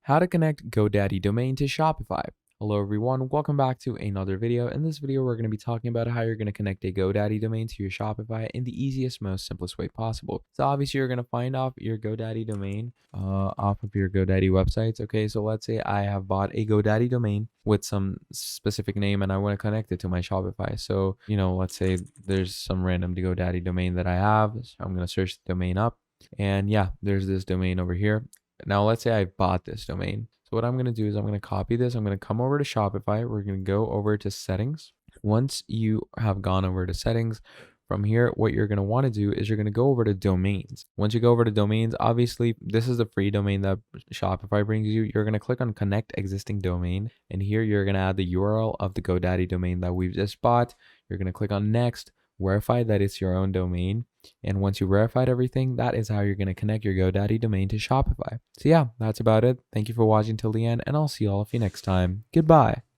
How to connect GoDaddy domain to Shopify. Hello everyone, welcome back to another video. In this video, we're going to be talking about how you're going to connect a GoDaddy domain to your Shopify in the easiest, most simplest way possible. So obviously you're going to find off your GoDaddy domain off of your GoDaddy websites. Okay, so let's say I have bought a GoDaddy domain with some specific name and I want to connect it to my Shopify. So, let's say there's some random GoDaddy domain that I have. So I'm going to search the domain up. And yeah, there's this domain over here. Now, let's say I bought this domain. So what I'm going to do is I'm going to copy this. I'm going to come over to Shopify. We're going to go over to settings. Once you have gone over to settings, from here, what you're going to want to do is you're going to go over to domains. Once you go over to domains, obviously, this is the free domain that Shopify brings you. You're going to click on connect existing domain. And here you're going to add the URL of the GoDaddy domain that we've just bought. You're going to click on next, verify that it's your own domain. And once you verified everything, that is how you're going to connect your GoDaddy domain to Shopify. So yeah, that's about it. Thank you for watching till the end, and I'll see all of you next time. Goodbye.